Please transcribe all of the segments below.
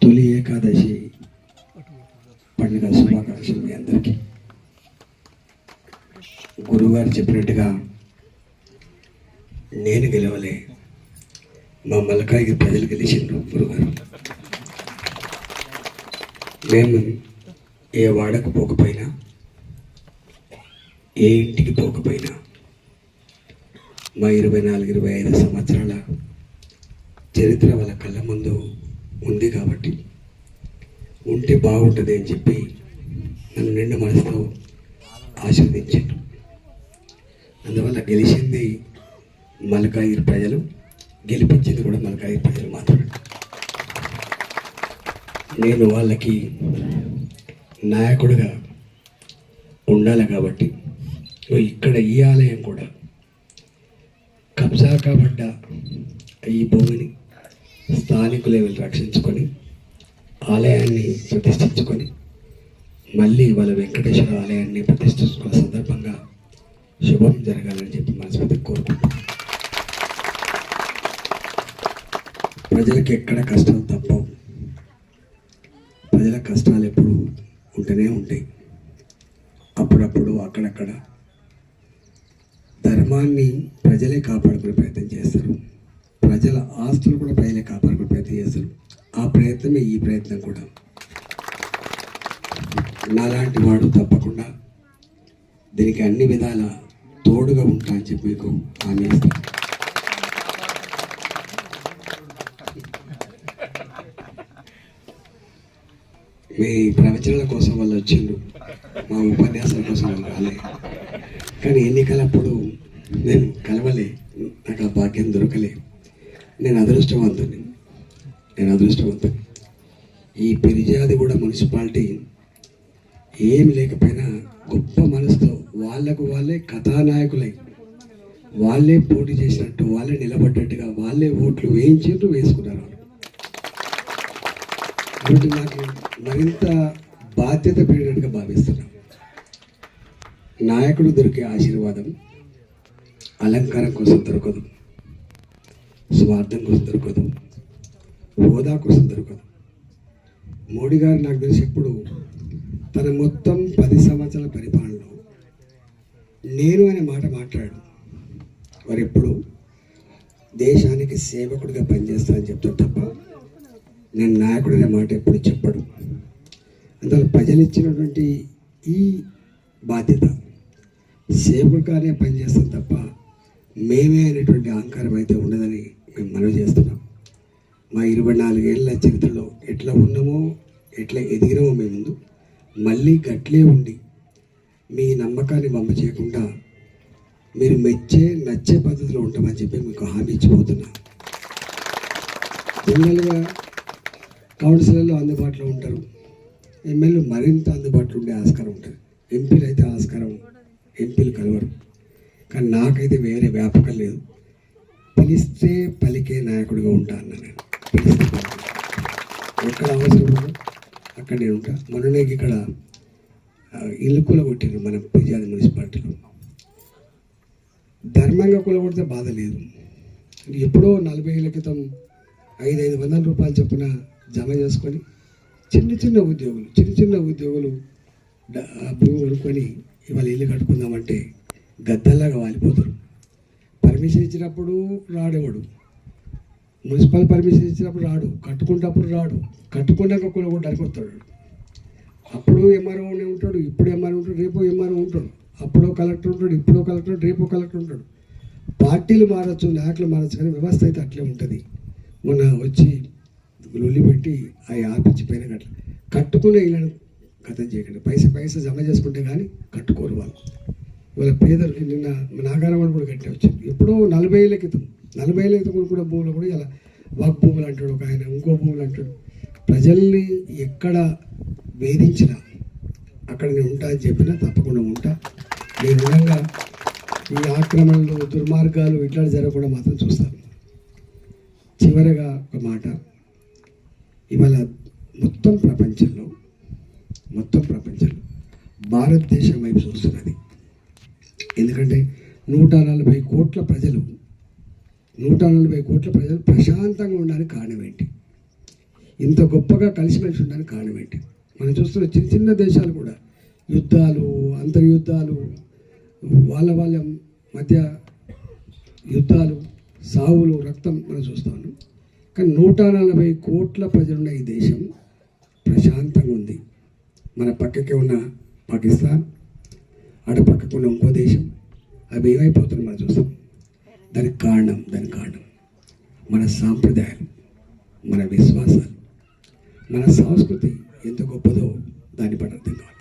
తొలి ఏకాదశి పండుగ శుభాకాంక్షలు మీ అందరికీ. గురువుగారు చెప్పినట్టుగా నేను గెలవలే, మా మలకాయికి ప్రజలు గెలిచిండ్రు. గురుగారు, మేము ఏ వాడకు పోకపోయినా, ఏ ఇంటికి పోకపోయినా, మా 24-25 సంవత్సరాల చరిత్ర వాళ్ళ కళ్ళ ముందు ఉంది కాబట్టి ఉంటే బాగుంటుంది అని చెప్పి నన్ను నిండు మనసుతో ఆశీర్వదించారు. అందువల్ల గెలిచింది మల్కాజ్గిరి ప్రజలు, గెలిపించింది కూడా మల్కాజ్గిరి ప్రజలు మాత్రమే. నేను వాళ్ళకి నాయకుడిగా ఉండాలి కాబట్టి ఇక్కడ ఈ ఆలయం కూడా కబ్జా కాబడ్డ ఈ భూమిని స్థానికులే వీళ్ళు రక్షించుకొని ఆలయాన్ని ప్రతిష్ఠించుకొని మళ్ళీ వాళ్ళ వెంకటేశ్వర ఆలయాన్ని ప్రతిష్ఠించుకున్న సందర్భంగా శుభం జరగాలని చెప్పి మనస్ఫూర్తిగా కోరుకుంటున్నాను. ప్రజలకు ఎక్కడ కష్టం తప్పవు, ప్రజల కష్టాలు ఎప్పుడు ఉంటూనే ఉంటాయి. అప్పుడప్పుడు అక్కడక్కడ ధర్మాన్ని ప్రజలే కాపాడుకునే ప్రయత్నం చేస్తారు, ప్రజల ఆస్తులు కూడా ప్రజలే కాపాడుకునే ప్రయత్నం చేస్తారు. ఆ ప్రయత్నమే ఈ ప్రయత్నం కూడా. నాలాంటి వాడు తప్పకుండా దీనికి అన్ని విధాల తోడుగా ఉంటా అని చెప్పి మీకు హామీ ఇస్తాను. మీ ప్రవచనాల కోసం వాళ్ళు వచ్చిండ్రు, మా ఉపన్యాసాల కోసం వాళ్ళు రాలే. కానీ ఎన్నికలప్పుడు నేను కలవలే, నాకు ఆ భాగ్యం దొరకలే. నేను అదృష్టవంతుని. ఈ పిరిజాదిగూడ మున్సిపాలిటీ ఏమి లేకపోయినా గొప్ప మనసుతో వాళ్ళకు వాళ్ళే కథానాయకులై వాళ్ళే పోటీ చేసినట్టు, వాళ్ళే నిలబడ్డట్టుగా వాళ్ళే ఓట్లు వేసుకున్నారు. కాబట్టి నాకు మరింత బాధ్యత పెరిగినట్టుగా భావిస్తున్నాను. నాయకుడు దొరికే ఆశీర్వాదం అలంకారం కోసం దొరకదు, స్వార్థం కోసం దొరకదు, హోదా కోసం దొరకదు. మోడీ గారు నాకు తెలిసి ఎప్పుడు తన మొత్తం 10 సంవత్సరాల పరిపాలనలో నేను అనే మాట మాట్లాడు. వారు ఎప్పుడు దేశానికి సేవకుడిగా పనిచేస్తానని చెప్తారు తప్ప నేను నాయకుడు అనే మాట ఎప్పుడు చెప్పడు. అందువల్ల ప్రజలు ఇచ్చినటువంటి ఈ బాధ్యత సేవకుడిగానే పనిచేస్తాం తప్ప మేమే అనేటువంటి అహంకారం అయితే ఉండదని మేము మనవి చేస్తున్నాం. మా 24 ఏళ్ళ చరిత్రలో ఎట్లా ఉన్నామో, ఎట్లా ఎదిగినామో మేము ముందు మళ్ళీ గట్లే ఉండి మీ నమ్మకాన్ని వమ్మ చేయకుండా మీరు నచ్చే పద్ధతిలో ఉంటామని చెప్పి మీకు హామీ ఇచ్చిపోతున్నా. జనరల్గా కౌన్సిలర్లు అందుబాటులో ఉంటారు, ఎమ్మెల్యేలు మరింత అందుబాటులో ఉండే ఆస్కారం ఉంటుంది, ఎంపీలు అయితే ఆస్కారం, ఎంపీలు కలవరు. కానీ నాకైతే వేరే వ్యాపకం లేదు. పిలిస్తే పలికే నాయకుడిగా ఉంటా అన్నా. నేను పిలిస్తే ఎక్కడ అవసరం ఉందో అక్కడ నేను ఉంటా. మొన్ననే ఇక్కడ ఇల్లు కూలగొట్టిండ్రు మన పిరిజాది మున్సిపాలిటీలో. ధర్మంగా కూలగొడితే బాధ లేదు. ఎప్పుడో 40 ఏళ్ళ క్రితం 500 రూపాయలు చొప్పున జమ చేసుకొని చిన్న ఉద్యోగులు భూమి కొనుక్కొని ఇవాళ ఇల్లు కట్టుకుందామంటే గద్దల్లాగా వాలిపోతారు. పర్మిషన్ ఇచ్చినప్పుడు రాడేవాడు, మున్సిపల్ పర్మిషన్ ఇచ్చినప్పుడు రాడు, కట్టుకుంటప్పుడు రాడు, కట్టుకున్నాక కూలగొట్టడానికి వస్తాడు. అప్పుడు ఎంఆర్ఓనే ఉంటాడు, ఇప్పుడు ఎంఆర్ఓ ఉంటాడు, రేపు ఎంఆర్ఓ ఉంటాడు, అప్పుడో కలెక్టర్ ఉంటాడు, ఇప్పుడో కలెక్టర్, రేపు కలెక్టర్ ఉంటాడు. పార్టీలు మారచ్చు, నాయకులు మారచ్చు, కానీ వ్యవస్థ అయితే అట్లే ఉంటుంది. మొన్న వచ్చి లొల్లి పెట్టి అవి ఆపించిపోయిన గట్ల కట్టుకునే ఇళ్ళను కథం చేయకండి. పైసా జమ చేసుకుంటే కానీ కట్టుకోరు వాళ్ళు. ఇవాళ పేదలకి నిన్న నాగారం కూడా కట్టే వచ్చింది. ఎప్పుడో 40 ఏళ్ళ క్రితం కూడా భూములు కూడా ఇలా వాక్ భూములు అంటాడు ఒక ఆయన, ఇంకో భూములు అంటాడు. ప్రజల్ని ఎక్కడ వేధించినా అక్కడ నేను ఉంటా అని చెప్పినా తప్పకుండా ఉంటా. నేను విధంగా ఈ ఆక్రమణలు, దుర్మార్గాలు ఇట్లా జరగకుండా మాత్రం చూస్తాను. చివరగా ఒక మాట, ఇవాళ మొత్తం ప్రపంచంలో భారతదేశం వైపు చూస్తున్నది. ఎందుకంటే 140 కోట్ల ప్రజలు 140 కోట్ల ప్రజలు ప్రశాంతంగా ఉండడానికి కారణం ఏంటి? ఇంత గొప్పగా కలిసిమెలిసి ఉండడానికి కారణం ఏంటి? మనం చూస్తున్న చిన్న చిన్న దేశాలు కూడా యుద్ధాలు, అంతర్యుద్ధాలు, వాళ్ళ మధ్య యుద్ధాలు, సావులు, రక్తం మనం చూస్తాను. కానీ 140 కోట్ల ప్రజలున్న ఈ దేశం ప్రశాంతంగా ఉంది. మన పక్కకే ఉన్న పాకిస్తాన్, అటు పక్కకు ఉన్న ఇంకో దేశం, అవి ఏమైపోతుంది మనం చూస్తాం. దానికి కారణం మన సాంప్రదాయాలు, మన విశ్వాసాలు, మన సంస్కృతి ఎంత గొప్పదో దాన్ని పట్ల అర్థం కావాలి.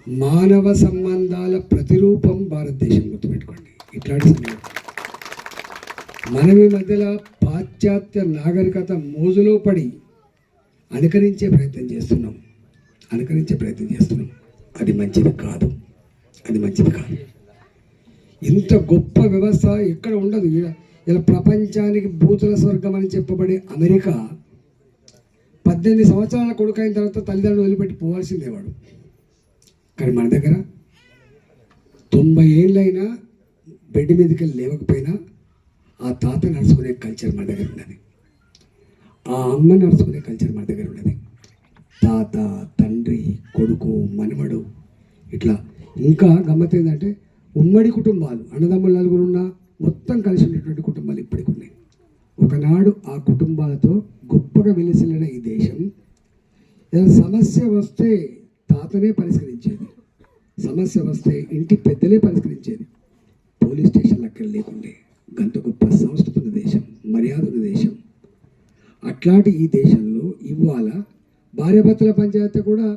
మానవ సంబంధాల ప్రతిరూపం భారతదేశం, గుర్తుపెట్టుకోండి. ఇట్లాంటి సమయం మనం ఈ మధ్యలో పాశ్చాత్య నాగరికత మోజులో పడి అనుకరించే ప్రయత్నం చేస్తున్నాం. అది మంచిది కాదు. ఇంత గొప్ప వ్యవస్థ ఎక్కడ ఉండదు. ఇలా ప్రపంచానికి భూతుల స్వర్గం అని చెప్పబడే అమెరికా 18 సంవత్సరాల కొడుకైన తర్వాత తల్లిదండ్రులు వదిలిపెట్టి పోవాల్సిందే వాడు. కానీ మన దగ్గర 90 ఏళ్ళైనా బెడ్ మీదకి వెళ్ళి లేవకపోయినా ఆ తాత నడుచుకునే కల్చర్ మన దగ్గర ఉన్నది, ఆ అమ్మ నడుచుకునే కల్చర్ మన దగ్గర ఉన్నది. తాత, తండ్రి, కొడుకు, మనవడు, ఇట్లా. ఇంకా గమ్మత్ ఏంటంటే ఉమ్మడి కుటుంబాలు, అన్నదమ్ములు 4 ఉన్నా మొత్తం కలిసి ఉండేటువంటి కుటుంబాలు ఇప్పటికి ఉన్నాయి. ఒకనాడు ఆ కుటుంబాలతో గొప్పగా వెలిసిల్లిన ఈ దేశం ఏదైనా సమస్య వస్తే తాతనే పరిష్కరించేది, సమస్య వస్తే ఇంటి పెద్దలే పరిష్కరించేది. పోలీస్ స్టేషన్లు అక్కడ లేకుండే. గంత గొప్ప సంస్కృతి ఉన్న దేశం, మర్యాద ఉన్న దేశం. అట్లాంటి ఈ దేశంలో ఇవాళ భార్యాభర్తల పంచాయతీ కూడా